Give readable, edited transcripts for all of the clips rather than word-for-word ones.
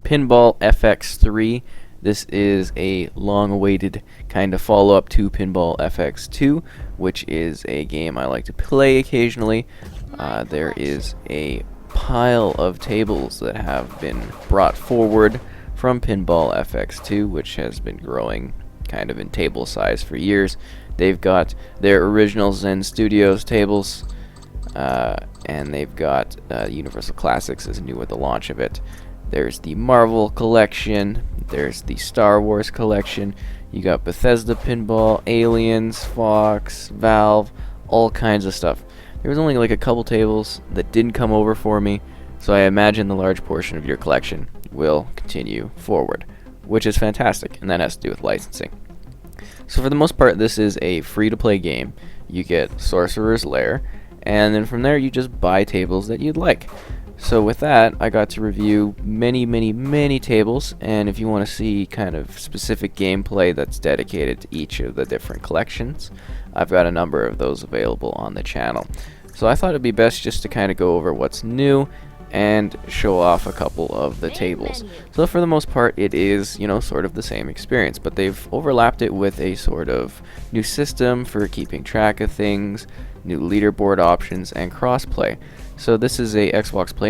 Pinball FX3. This is a long-awaited kind of follow-up to Pinball FX2, which is a game I like to play occasionally. There is a pile of tables that have been brought forward from Pinball FX2, which has been growing kind of in table size for years. They've got their original Zen Studios tables, and they've got Universal Classics is new with the launch of it. There's the Marvel collection, there's the Star Wars collection, you got Bethesda Pinball, Aliens, Fox, Valve, all kinds of stuff. There was only like a couple tables that didn't come over for me, so I imagine the large portion of your collection will continue forward, which is fantastic, and that has to do with licensing. So for the most part, this is a free-to-play game. You get Sorcerer's Lair, and then from there you just buy tables that you'd like. So with that, I got to review many tables, and if you want to see kind of specific gameplay that's dedicated to each of the different collections, I've got a number of those available on the channel. So I thought it'd be best just to kind of go over what's new and show off a couple of the tables. So for the most part, it is, sort of the same experience, but they've overlapped it with a sort of new system for keeping track of things, new leaderboard options, and crossplay. So this is a Xbox Play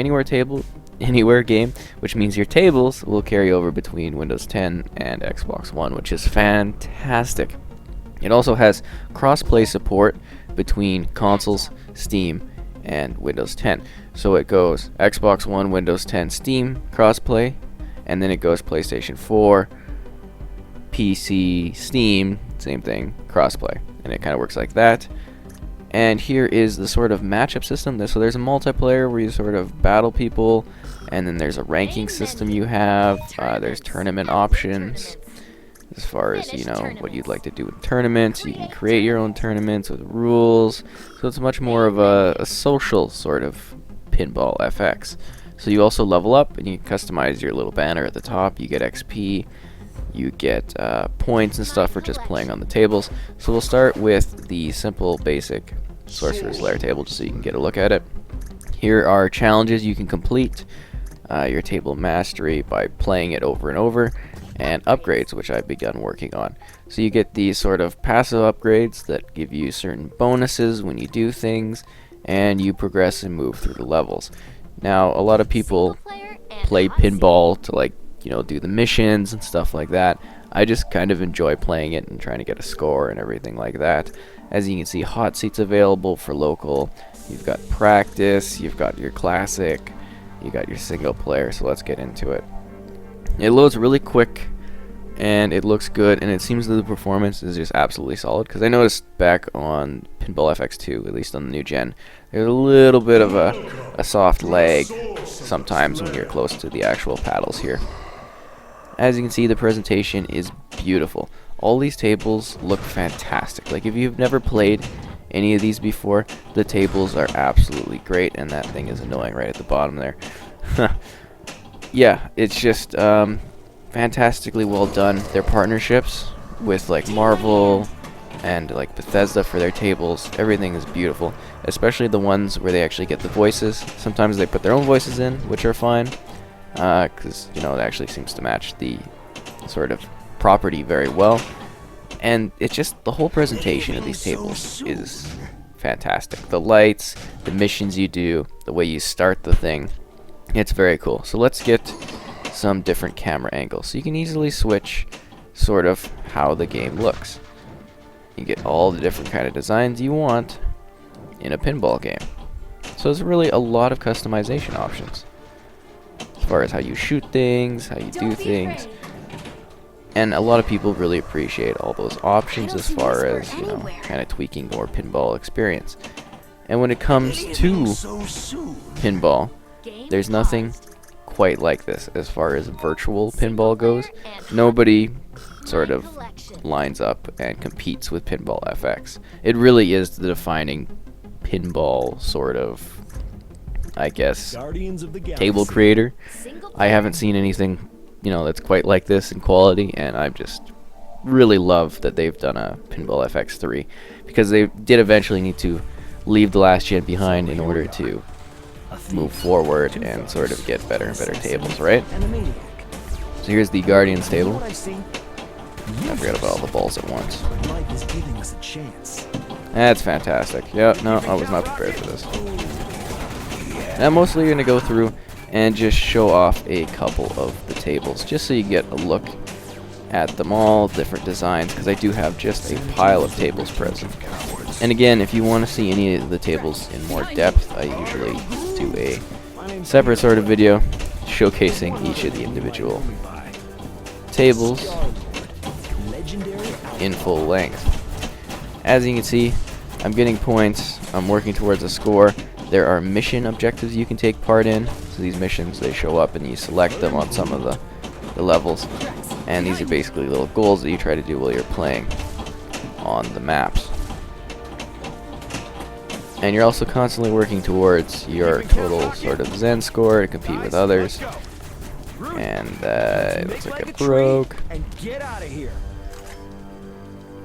Anywhere game, which means your tables will carry over between Windows 10 and Xbox One, which is fantastic. It also has crossplay support between consoles, Steam, and Windows 10. So it goes Xbox One, Windows 10, Steam crossplay, and then it goes PlayStation 4, PC, Steam, same thing, crossplay, and it kind of works like that. And here is the sort of matchup system. So there's a multiplayer where you sort of battle people, and then there's a ranking system you have. There's tournament options as far as, what you'd like to do with tournaments. You can create your own tournaments with rules. So it's much more of a social sort of Pinball FX. So you also level up, and you can customize your little banner at the top. You get XP. You get points and stuff for just playing on the tables. So we'll start with the simple basic Sorcerer's Lair table just so you can get a look at it. Here are challenges you can complete, your table mastery by playing it over and over, and upgrades, which I've begun working on. So you get these sort of passive upgrades that give you certain bonuses when you do things, and you progress and move through the levels. Now, a lot of people play pinball to do the missions and stuff like that. I just kind of enjoy playing it and trying to get a score and everything like that. As you can see, hot seats available for local. You've got practice, you've got your classic, you got your single player, so let's get into it. It loads really quick, and it looks good, and it seems that the performance is just absolutely solid, because I noticed back on Pinball FX2, at least on the new gen, there's a little bit of a soft lag sometimes when you're close to the actual paddles here. As you can see, the presentation is beautiful. All these tables look fantastic. Like, if you've never played any of these before, the tables are absolutely great, and that thing is annoying right at the bottom there. Yeah, it's just fantastically well done. Their partnerships with Marvel and Bethesda for their tables, everything is beautiful, especially the ones where they actually get the voices. Sometimes they put their own voices in, which are fine, because it actually seems to match the sort of property very well. And it's just the whole presentation of these tables is fantastic. The lights, the missions you do, the way you start the thing, it's very cool. So let's get some different camera angles so you can easily switch sort of how the game looks. You get all the different kind of designs you want in a pinball game. So there's really a lot of customization options as far as how you shoot things, how you do things. And a lot of people really appreciate all those options as far as, kind of tweaking your pinball experience. And when it comes to pinball, there's nothing quite like this as far as virtual pinball goes. Nobody sort of lines up and competes with Pinball FX. It really is the defining pinball sort of, I guess, table creator. I haven't seen anything that's quite like this in quality, and I just really love that they've done a Pinball FX3, because they did eventually need to leave the last gen behind in order to move forward and sort of get better and better tables, right? So here's the Guardian's table. I see. I forgot about all the balls at once. Life is giving us a chance. That's fantastic. Yep, no, I was not prepared for this. And I'm mostly going to go through and just show off a couple of the tables, just so you get a look at them all, different designs, because I do have just a pile of tables present. And again, if you want to see any of the tables in more depth, I usually do a separate sort of video showcasing each of the individual tables in full length. As you can see, I'm getting points, I'm working towards a score. There are mission objectives you can take part in. So these missions, they show up and you select them on some of the levels. And these are basically little goals that you try to do while you're playing on the maps. And you're also constantly working towards your total sort of Zen score to compete with others. And it looks like it broke.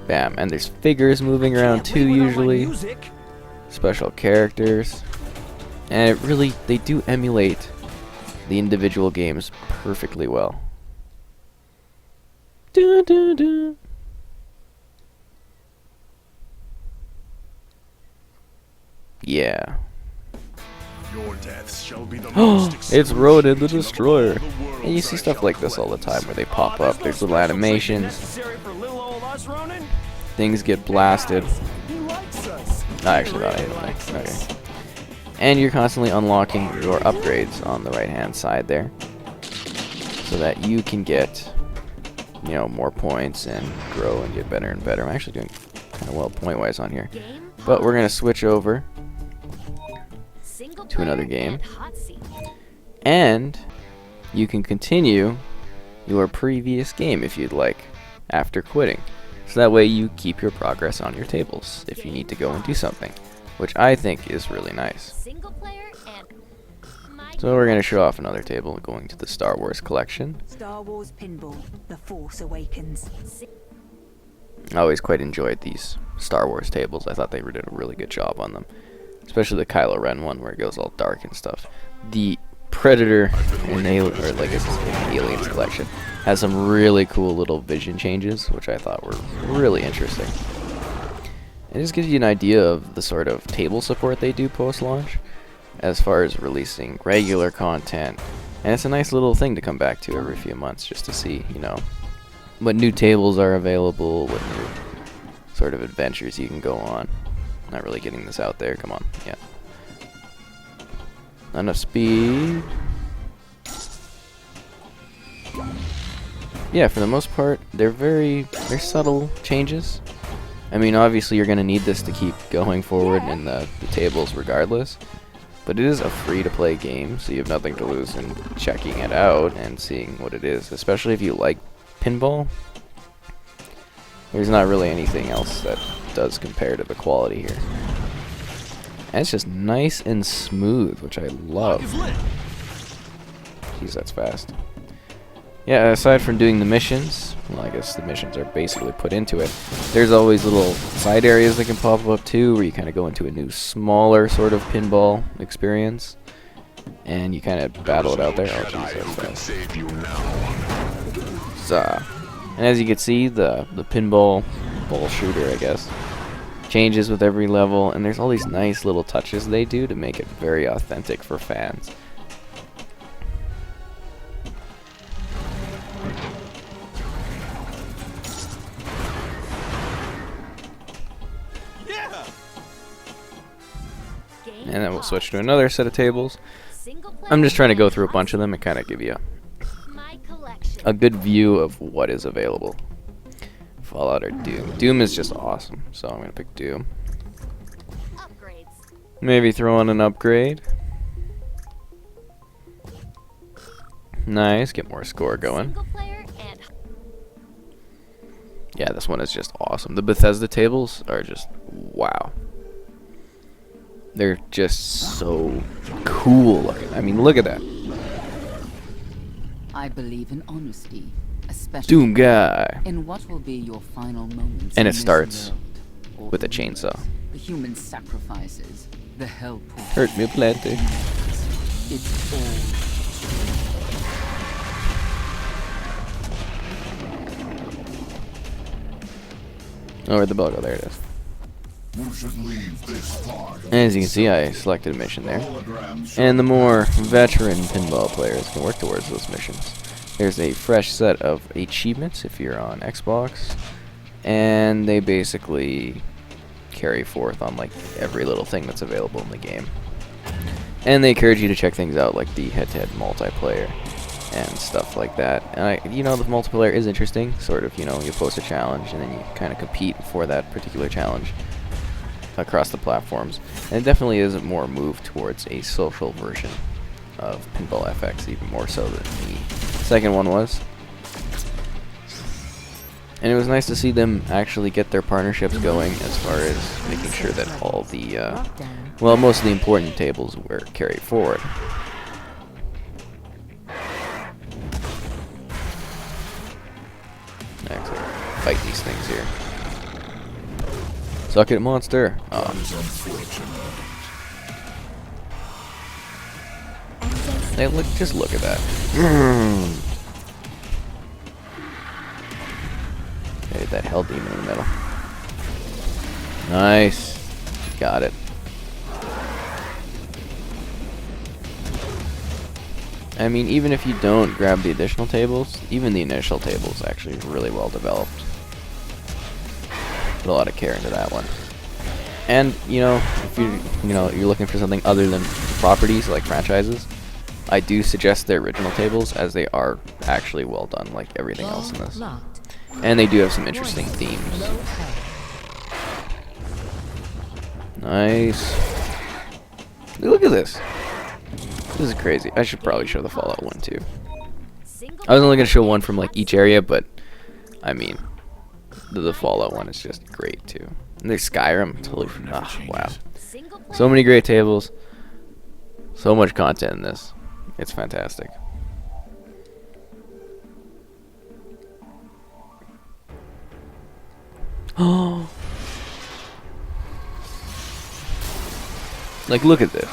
Bam. And there's figures moving around too usually. Special characters. And it really, they do emulate the individual games perfectly well. Dun, dun, dun. Yeah. Your deaths shall be the most It's Ronan the Destroyer. And you see stuff like this all the time where they pop up. There's little animations. Things get blasted. Actually, not anyway. Okay. And you're constantly unlocking your upgrades on the right-hand side there, so that you can get, you know, more points and grow and get better and better. I'm actually doing kind of well point-wise on here, but we're gonna switch over to another game, and you can continue your previous game if you'd like after quitting. So that way you keep your progress on your tables if you need to go and do something, which I think is really nice. So we're going to show off another table going to the Star Wars collection. Star Wars Pinball, The Force Awakens. I always quite enjoyed these Star Wars tables. I thought they did a really good job on them. Especially the Kylo Ren one where it goes all dark and stuff. The Predator and Aliens collection has some really cool little vision changes, which I thought were really interesting. It just gives you an idea of the sort of table support they do post-launch, as far as releasing regular content. And it's a nice little thing to come back to every few months, just to see, you know, what new tables are available, what new sort of adventures you can go on. Not really getting this out there, come on, yeah. Not enough speed. Yeah, for the most part, they're subtle changes. I mean, obviously you're going to need this to keep going forward in the tables regardless. But it is a free-to-play game, so you have nothing to lose in checking it out and seeing what it is. Especially if you like pinball. There's not really anything else that does compare to the quality here. And it's just nice and smooth, which I love. Jeez, that's fast. Yeah, aside from doing the missions, well, I guess the missions are basically put into it, there's always little side areas that can pop up too, where you kind of go into a new, smaller sort of pinball experience, and you kind of battle it out there. Oh, jeez, that's fast. And as you can see, the pinball ball shooter, I guess, changes with every level, and there's all these nice little touches they do to make it very authentic for fans. And then we'll switch to another set of tables. I'm just trying to go through a bunch of them and kind of give you a good view of what is available. Fallout or Doom. Doom is just awesome, so I'm going to pick Doom. Maybe throw on an upgrade. Nice, get more score going. Yeah, this one is just awesome. The Bethesda tables are just wow. They're just so cool looking. I mean, look at that. I believe in honesty, especially Doom guy. in what will be your final moments. And in it this starts world. with a chainsaw. The human sacrifices, the hell pool. Hurt me plenty. It's all. Oh, where'd the bell go? There it is. And as you can see, I selected a mission there. And the more veteran pinball players can work towards those missions. There's a fresh set of achievements if you're on Xbox. And they basically carry forth on like every little thing that's available in the game. And they encourage you to check things out like the head-to-head multiplayer and stuff like that. And the multiplayer is interesting. Sort of, you post a challenge and then you kind of compete for that particular challenge across the platforms. And it definitely is a more move towards a social version of Pinball FX, even more so than the second one was. And it was nice to see them actually get their partnerships going as far as making sure that all the, most of the important tables were carried forward. Excellent. Fight these things here. Suck it, monster. Oh. Hey, just look at that. Okay, that hell demon in the middle. Nice. Got it. I mean, even if you don't grab the additional tables, even the initial table is actually really well developed. Put a lot of care into that one. And, if you're looking for something other than properties like franchises, I do suggest their original tables, as they are actually well done like everything else in this. And they do have some interesting themes. Nice. Look at this. This is crazy. I should probably show the Fallout one too. I was only going to show one from like each area, but I mean, the Fallout one is just great too. And there's Skyrim. Totally. Oh, wow. So many great tables. So much content in this. It's fantastic. Oh. Like, look at this.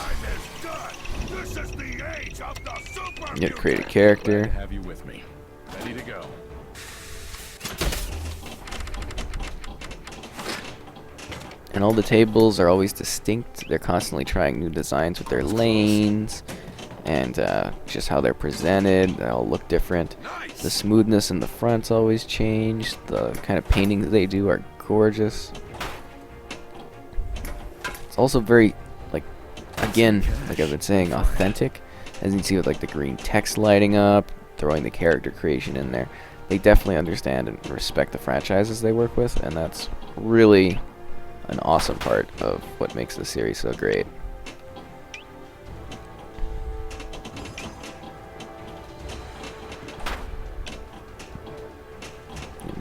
You gotta create a character. Have you with me? Ready to go. And all the tables are always distinct. They're constantly trying new designs with their lanes and just how they're presented. They all look different. The smoothness in the front's always changed. The kind of paintings they do are gorgeous. It's also very, again, like I've been saying, authentic. As you can see with like the green text lighting up, throwing the character creation in there. They definitely understand and respect the franchises they work with, and that's really an awesome part of what makes the series so great.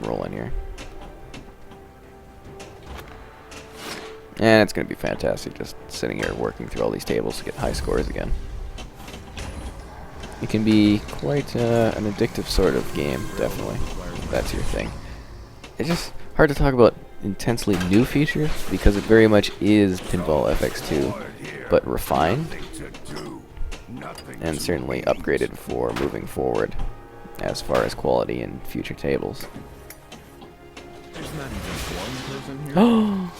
Roll in here. And it's going to be fantastic just sitting here working through all these tables to get high scores again. It can be quite an addictive sort of game, definitely. If that's your thing. It's just hard to talk about intensely new features because it very much is Pinball FX2, but refined and certainly upgraded for moving forward as far as quality in future tables. There's not even one person here. Oh,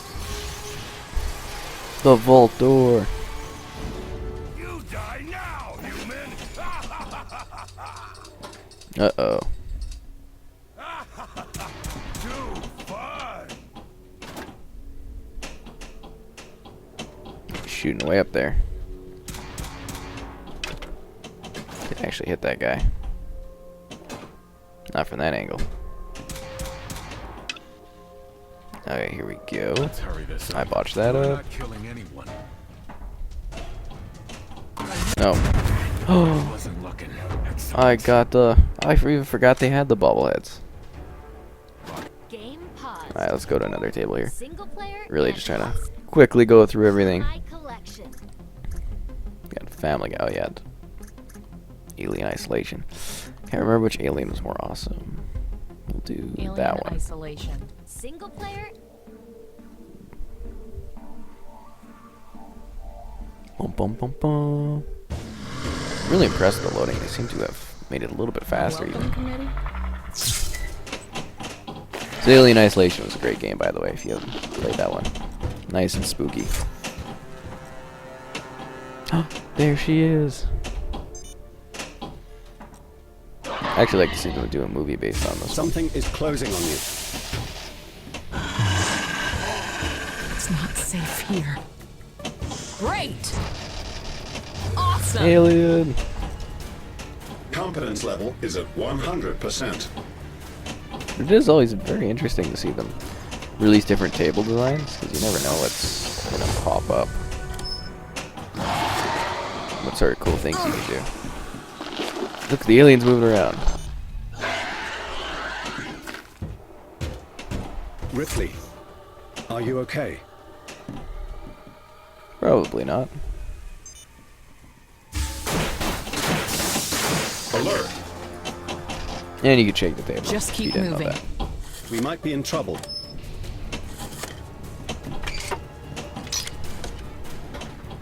the vault door. You die now, human. Uh-oh. Too fun. Shooting way up there. Didn't actually hit that guy. Not from that angle. Okay, here we go. Let's hurry this up. I botched that We're up. not killing anyone. Oh. Oh. Wasn't looking. I got the... I even forgot they had the bobbleheads. Game pause. Alright, let's go to another table here. Single player. Really just trying to quickly go through everything. My collection. Got Family Guy, oh yeah. Alien Isolation. Can't remember which alien was more awesome. We'll do Alien that one. Isolation. Single player. Bum, bum, bum, bum. Really impressed with the loading. They seem to have made it a little bit faster even. Welcome committee. So Alien Isolation was a great game, by the way, if you haven't played that one. Nice and spooky. There she is. I actually like to see them do a movie based on this. Something is closing on you. It's not safe here. Great! Awesome! Alien! Confidence level is at 100%. It is always very interesting to see them release different table designs, because you never know what's going to pop up. What sort of cool things you can do. Look, the alien's moving around. Ripley, are you okay? Probably not. Alert! And you can shake the table. Just if keep you didn't know moving. that. We might be in trouble.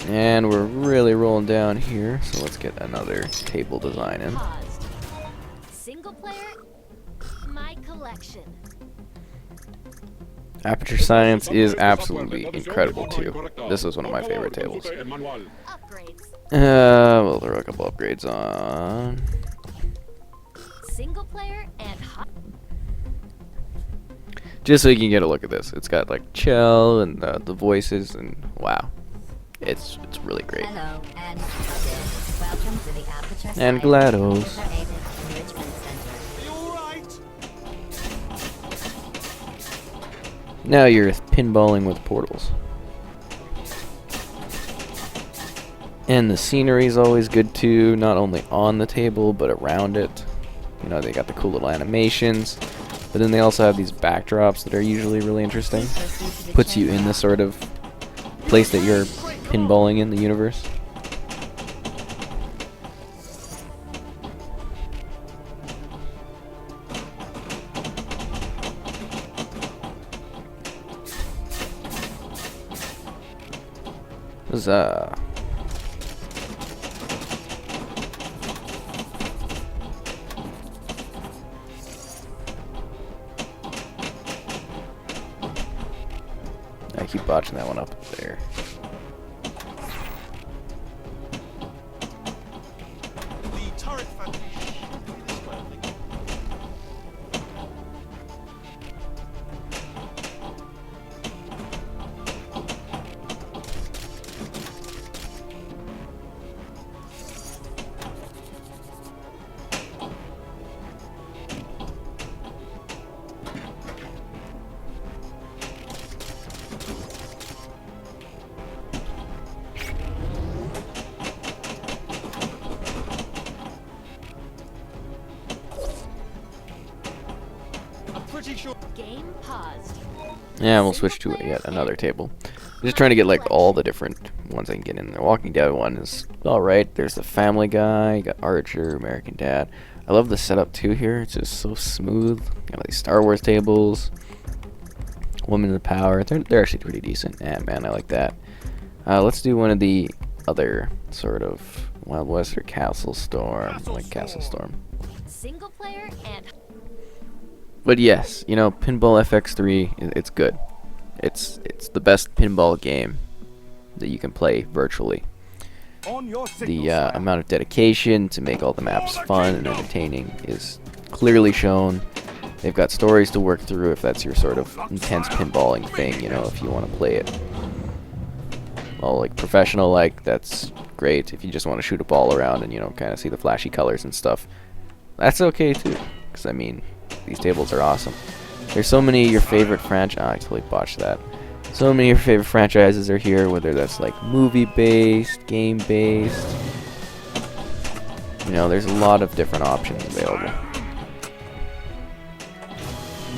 And we're really rolling down here, so let's get another table design in. Paused. Single player. My collection. Aperture Science is absolutely incredible too. This is one of my favorite tables. Upgrades. Well, there are a couple upgrades on. Single player and hot. Just so you can get a look at this. It's got like Chell and the voices, and wow. It's really great. Hello and welcome to the Aperture And Science GLaDOS. Integrated Enrichment Center. Now you're pinballing with portals. And the scenery is always good too, not only on the table but around it. You know, they got the cool little animations, but then they also have these backdrops that are usually really interesting. Puts you in the sort of place that you're pinballing in the universe. Huzzah. I keep botching that one up there. The turret factory. Pretty sure. Game paused. Yeah, we'll switch to yet another table. I'm just trying to get like all the different ones I can get in. The Walking Dead one is alright. There's the Family Guy, you got Archer, American Dad. I love the setup too here. It's just so smooth. Got these Star Wars tables. Women of Power. They're actually pretty decent. Yeah, man, I like that. Let's do one of the other sort of Wild West or Castle Storm. I like Castle Storm. Single player and But yes, you know, Pinball FX3, it's good. It's the best pinball game that you can play virtually. The amount of dedication to make all the maps fun and entertaining is clearly shown. They've got stories to work through if that's your sort of intense pinballing thing, you know, if you want to play it. Well, like professional, like, that's great. If you just want to shoot a ball around and, you know, kind of see the flashy colors and stuff, that's okay too. Because, I mean, these tables are awesome. There's so many of your favorite I totally botched that. So many of your favorite franchises are here, whether that's like movie-based, game-based. You know, there's a lot of different options available.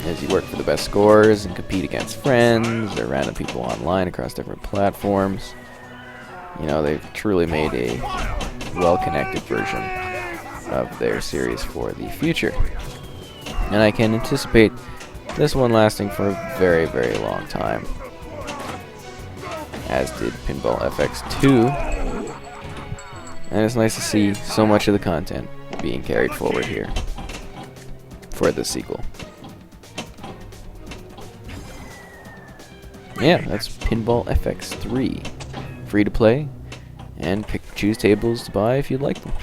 As you work for the best scores and compete against friends or random people online across different platforms. You know, they've truly made a well-connected version of their series for the future. And I can anticipate this one lasting for a very, very long time. As did Pinball FX2. And it's nice to see so much of the content being carried forward here for the sequel. yeah, that's Pinball FX3. Free to play, and choose tables to buy if you'd like them.